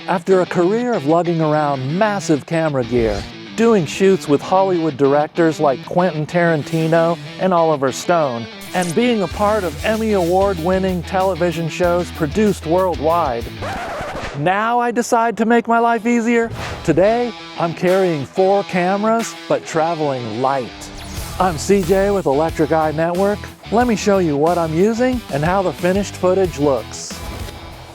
After a career of lugging around massive camera gear, doing shoots with Hollywood directors like Quentin Tarantino and Oliver Stone, and being a part of Emmy Award-winning television shows produced worldwide, now I decide to make my life easier. Today, I'm carrying 4 cameras, but traveling light. I'm CJ with Electric Eye Network. Let me show you what I'm using and how the finished footage looks.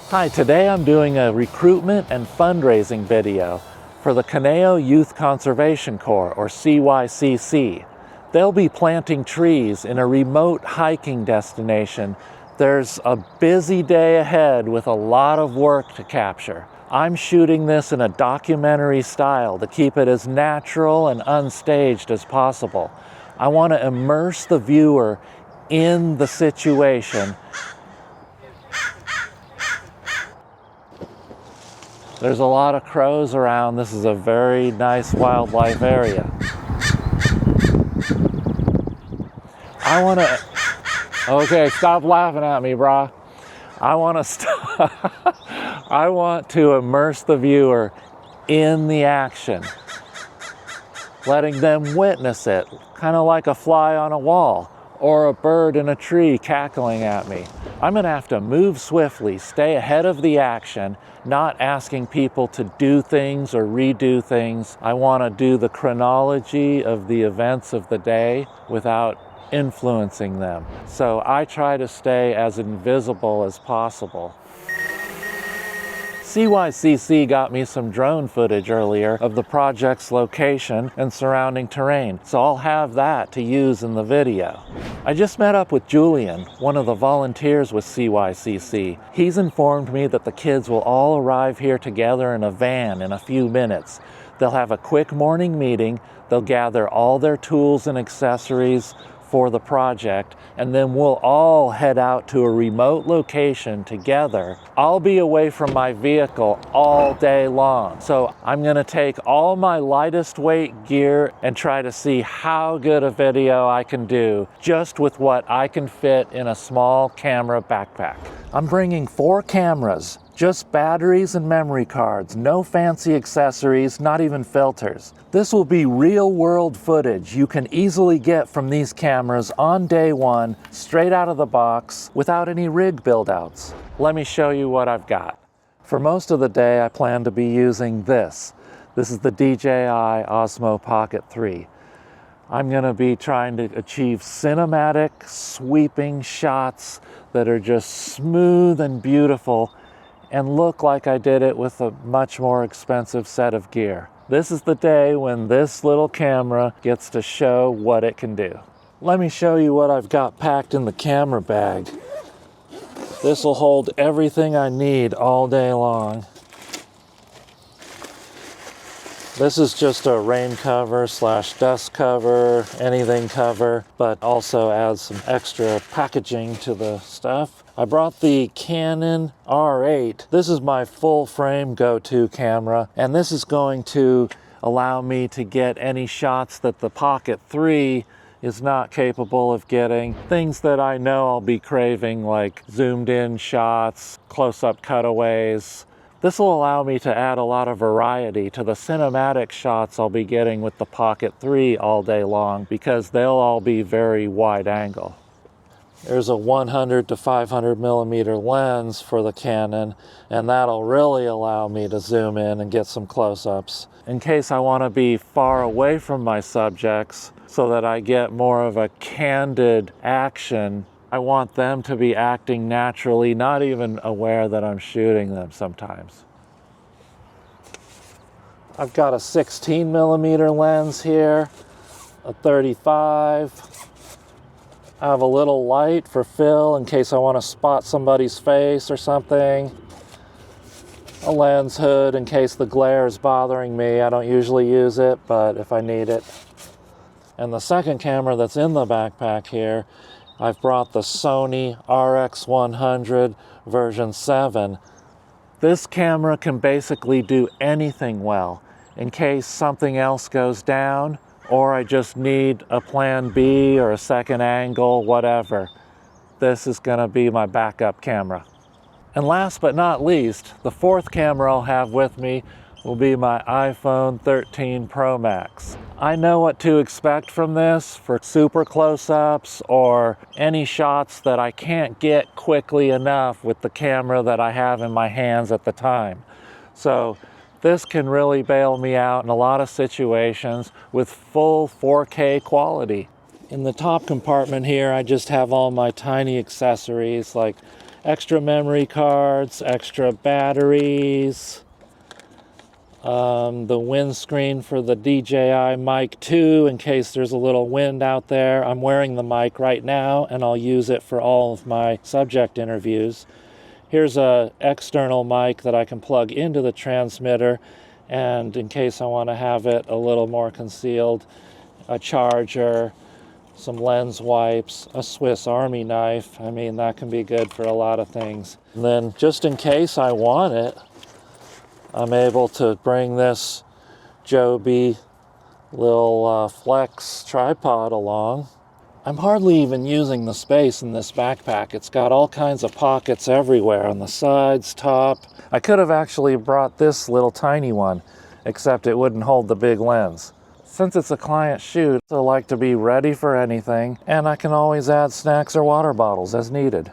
Hi, today I'm doing a recruitment and fundraising video for the Caneo Youth Conservation Corps, or CYCC. They'll be planting trees in a remote hiking destination. There's a busy day ahead with a lot of work to capture. I'm shooting this in a documentary style to keep it as natural and unstaged as possible. I want to immerse the viewer in the situation. There's a lot of crows around. This is a very nice wildlife area. Okay, stop laughing at me, brah. I want to immerse the viewer in the action, letting them witness it, kind of like a fly on a wall or a bird in a tree cackling at me. I'm gonna have to move swiftly, stay ahead of the action, not asking people to do things or redo things. I wanna do the chronology of the events of the day without influencing them. So I try to stay as invisible as possible. CYCC got me some drone footage earlier of the project's location and surrounding terrain, so I'll have that to use in the video. I just met up with Julian, one of the volunteers with CYCC. He's informed me that the kids will all arrive here together in a van in a few minutes. They'll have a quick morning meeting, they'll gather all their tools and accessories for the project, and then we'll all head out to a remote location together. I'll be away from my vehicle all day long, so I'm gonna take all my lightest weight gear and try to see how good a video I can do just with what I can fit in a small camera backpack. I'm bringing 4 cameras, just batteries and memory cards, no fancy accessories, not even filters. This will be real-world footage you can easily get from these cameras on day 1, straight out of the box, without any rig build-outs. Let me show you what I've got. For most of the day, I plan to be using this. This is the DJI Osmo Pocket 3. I'm gonna be trying to achieve cinematic, sweeping shots that are just smooth and beautiful and look like I did it with a much more expensive set of gear. This is the day when this little camera gets to show what it can do. Let me show you what I've got packed in the camera bag. This will hold everything I need all day long. This is just a rain cover / dust cover, anything cover, but also adds some extra packaging to the stuff. I brought the Canon R8. This is my full frame go-to camera, and this is going to allow me to get any shots that the Pocket 3 is not capable of getting. Things that I know I'll be craving, like zoomed in shots, close-up cutaways. This will allow me to add a lot of variety to the cinematic shots I'll be getting with the Pocket 3 all day long, because they'll all be very wide angle. There's a 100 to 500 millimeter lens for the Canon, and that'll really allow me to zoom in and get some close-ups. In case I want to be far away from my subjects so that I get more of a candid action, I want them to be acting naturally, not even aware that I'm shooting them sometimes. I've got a 16 millimeter lens here, a 35. I have a little light for fill in case I want to spot somebody's face or something. A lens hood in case the glare is bothering me. I don't usually use it, but if I need it. And the second camera that's in the backpack here, I've brought the Sony RX100 version 7. This camera can basically do anything well. In case something else goes down, or I just need a plan B or a second angle, whatever. This is gonna be my backup camera. And last but not least, the fourth camera I'll have with me will be my iPhone 13 Pro Max. I know what to expect from this for super close-ups or any shots that I can't get quickly enough with the camera that I have in my hands at the time. So this can really bail me out in a lot of situations with full 4K quality. In the top compartment here, I just have all my tiny accessories like extra memory cards, extra batteries, the windscreen for the DJI Mic 2 in case there's a little wind out there. I'm wearing the mic right now and I'll use it for all of my subject interviews. Here's an external mic that I can plug into the transmitter, and in case I want to have it a little more concealed, a charger, some lens wipes, a Swiss Army knife. I mean, that can be good for a lot of things. And then just in case I want it, I'm able to bring this Joby little flex tripod along. I'm hardly even using the space in this backpack. It's got all kinds of pockets everywhere on the sides, top. I could have actually brought this little tiny one, except it wouldn't hold the big lens. Since it's a client shoot, I like to be ready for anything, and I can always add snacks or water bottles as needed.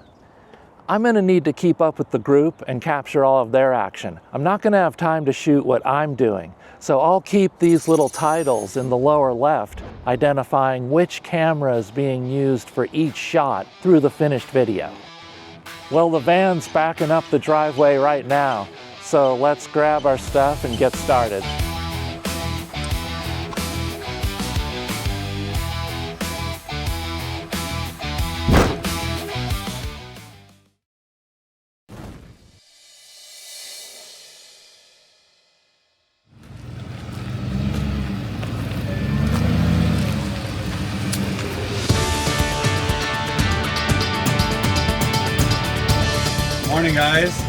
I'm going to need to keep up with the group and capture all of their action. I'm not going to have time to shoot what I'm doing, so I'll keep these little titles in the lower left identifying which camera is being used for each shot through the finished video. Well, the van's backing up the driveway right now, so let's grab our stuff and get started. Morning, guys.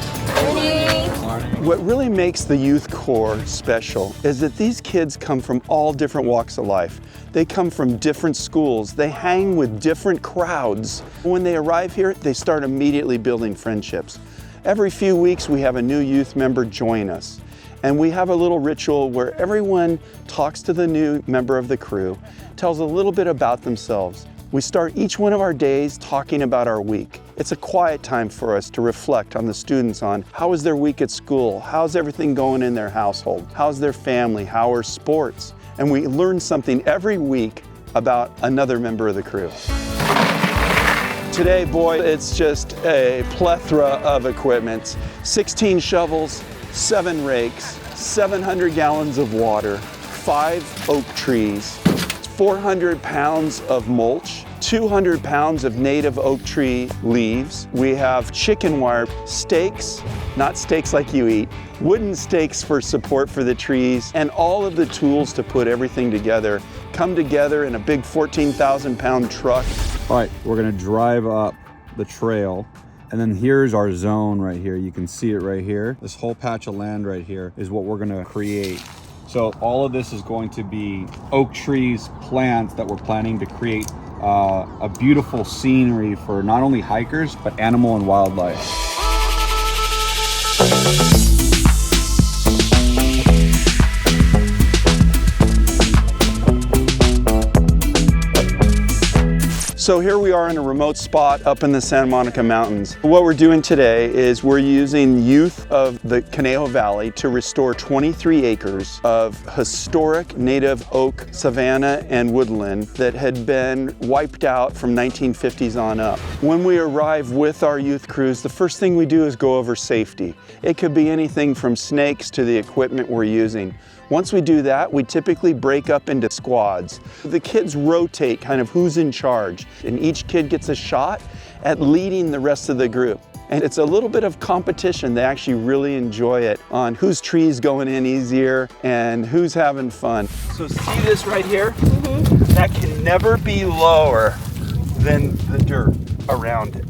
Morning. What really makes the Youth Corps special is that these kids come from all different walks of life. They come from different schools. They hang with different crowds. When they arrive here, they start immediately building friendships. Every few weeks, we have a new youth member join us. And we have a little ritual where everyone talks to the new member of the crew, tells a little bit about themselves. We start each one of our days talking about our week. It's a quiet time for us to reflect on the students on how was their week at school, how's everything going in their household, how's their family, how are sports, and we learn something every week about another member of the crew. Today, boy, it's just a plethora of equipment. 16 shovels, 7 rakes, 700 gallons of water, 5 oak trees, 400 pounds of mulch, 200 pounds of native oak tree leaves. We have chicken wire stakes, not steaks like you eat, wooden stakes for support for the trees, and all of the tools to put everything together come together in a big 14,000-pound truck. All right, we're gonna drive up the trail, and then here's our zone right here. You can see it right here. This whole patch of land right here is what we're gonna create. So all of this is going to be oak trees, plants that we're planning to create a beautiful scenery for not only hikers, but animal and wildlife. So here we are in a remote spot up in the Santa Monica Mountains. What we're doing today is we're using youth of the Conejo Valley to restore 23 acres of historic native oak savanna and woodland that had been wiped out from 1950s on up. When we arrive with our youth crews, the first thing we do is go over safety. It could be anything from snakes to the equipment we're using. Once we do that, we typically break up into squads. The kids rotate kind of who's in charge, and each kid gets a shot at leading the rest of the group. And it's a little bit of competition. They actually really enjoy it on whose tree's going in easier and who's having fun. So see this right here? That can never be lower than the dirt around it.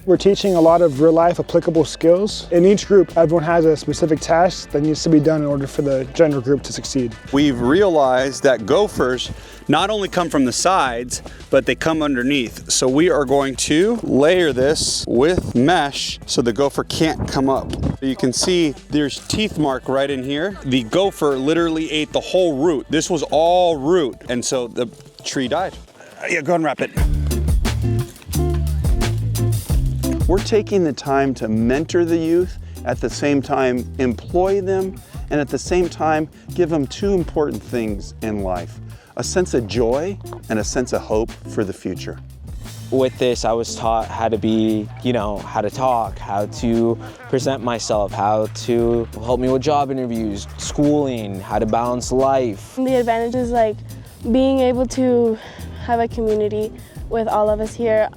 We're teaching a lot of real-life applicable skills. In each group, everyone has a specific task that needs to be done in order for the general group to succeed. We've realized that gophers not only come from the sides, but they come underneath. So we are going to layer this with mesh so the gopher can't come up. You can see there's teeth mark right in here. The gopher literally ate the whole root. This was all root, and so the tree died. Yeah, go ahead and wrap it. We're taking the time to mentor the youth, at the same time employ them, and at the same time give them two important things in life: a sense of joy and a sense of hope for the future. With this, I was taught how to be, how to talk, how to present myself, how to help me with job interviews, schooling, how to balance life. The advantage is like being able to have a community with all of us here,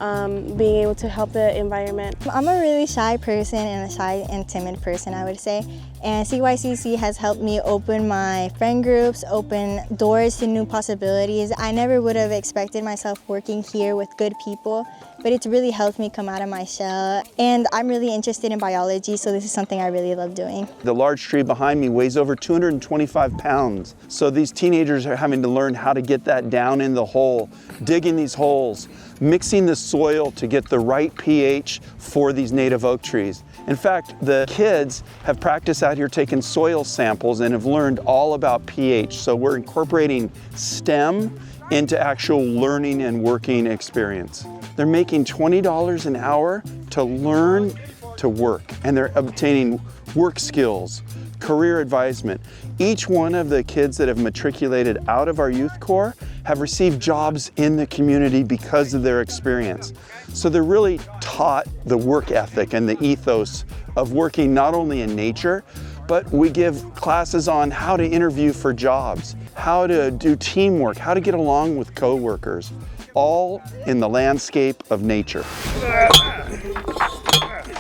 being able to help the environment. I'm a really shy person and a shy and timid person, I would say. And CYCC has helped me open my friend groups, open doors to new possibilities. I never would have expected myself working here with good people, but it's really helped me come out of my shell. And I'm really interested in biology, so this is something I really love doing. The large tree behind me weighs over 225 pounds. So these teenagers are having to learn how to get that down in the hole, digging these holes, mixing the soil to get the right pH for these native oak trees. In fact, the kids have practiced out here taking soil samples and have learned all about pH. So we're incorporating STEM into actual learning and working experience. They're making $20 an hour to learn to work, and they're obtaining work skills, career advisement. Each one of the kids that have matriculated out of our youth corps have received jobs in the community because of their experience. So they're really taught the work ethic and the ethos of working not only in nature, but we give classes on how to interview for jobs, how to do teamwork, how to get along with coworkers, all in the landscape of nature.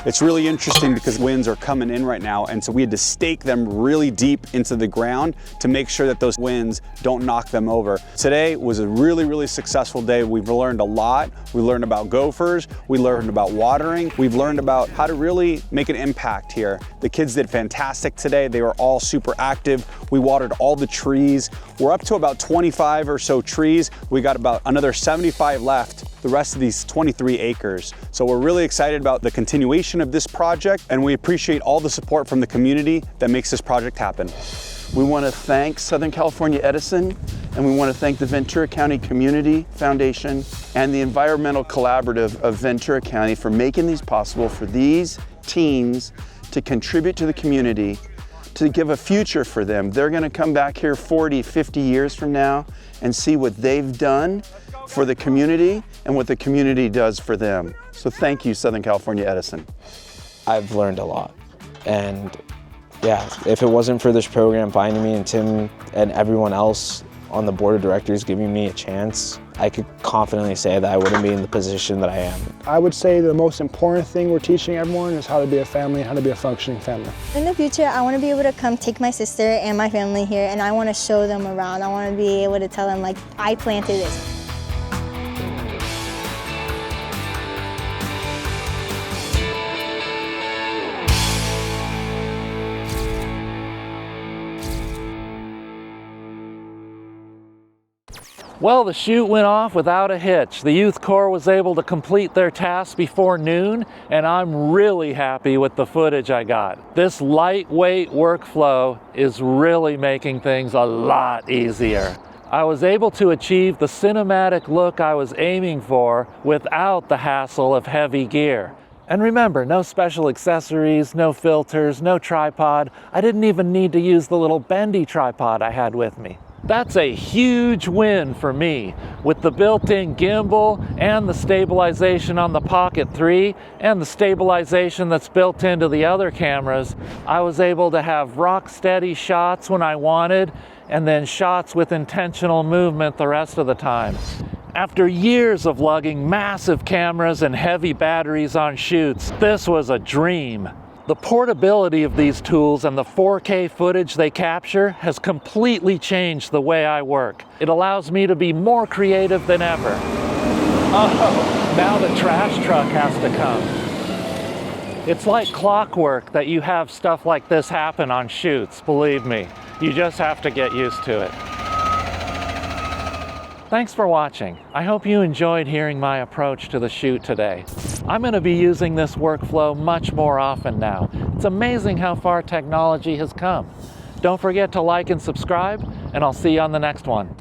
It's really interesting because winds are coming in right now, and so we had to stake them really deep into the ground to make sure that those winds don't knock them over. Today was a really, really successful day. We've learned a lot. We learned about gophers. We learned about watering. We've learned about how to really make an impact here. The kids did fantastic today. They were all super active. We watered all the trees. We're up to about 25 or so trees. We got about another 75 left, the rest of these 23 acres. So we're really excited about the continuation of this project, and we appreciate all the support from the community that makes this project happen. We want to thank Southern California Edison, and we want to thank the Ventura County Community Foundation and the Environmental Collaborative of Ventura County for making these possible for these teens to contribute to the community, to give a future for them. They're going to come back here 40, 50 years from now and see what they've done for the community and what the community does for them. So thank you, Southern California Edison. I've learned a lot, and yeah, if it wasn't for this program finding me and Tim and everyone else on the board of directors giving me a chance, I could confidently say that I wouldn't be in the position that I am. I would say the most important thing we're teaching everyone is how to be a family, how to be a functioning family. In the future, I want to be able to come take my sister and my family here, and I want to show them around. I want to be able to tell them, like, I planted this. Well, the shoot went off without a hitch. The Youth Corps was able to complete their task before noon, and I'm really happy with the footage I got. This lightweight workflow is really making things a lot easier. I was able to achieve the cinematic look I was aiming for without the hassle of heavy gear. And remember, no special accessories, no filters, no tripod. I didn't even need to use the little bendy tripod I had with me. That's a huge win for me. With the built-in gimbal and the stabilization on the Pocket 3 and the stabilization that's built into the other cameras, I was able to have rock-steady shots when I wanted, and then shots with intentional movement the rest of the time. After years of lugging massive cameras and heavy batteries on shoots, this was a dream. The portability of these tools and the 4K footage they capture has completely changed the way I work. It allows me to be more creative than ever. Oh, now the trash truck has to come. It's like clockwork that you have stuff like this happen on shoots, believe me. You just have to get used to it. Thanks for watching. I hope you enjoyed hearing my approach to the shoot today. I'm going to be using this workflow much more often now. It's amazing how far technology has come. Don't forget to like and subscribe, and I'll see you on the next one.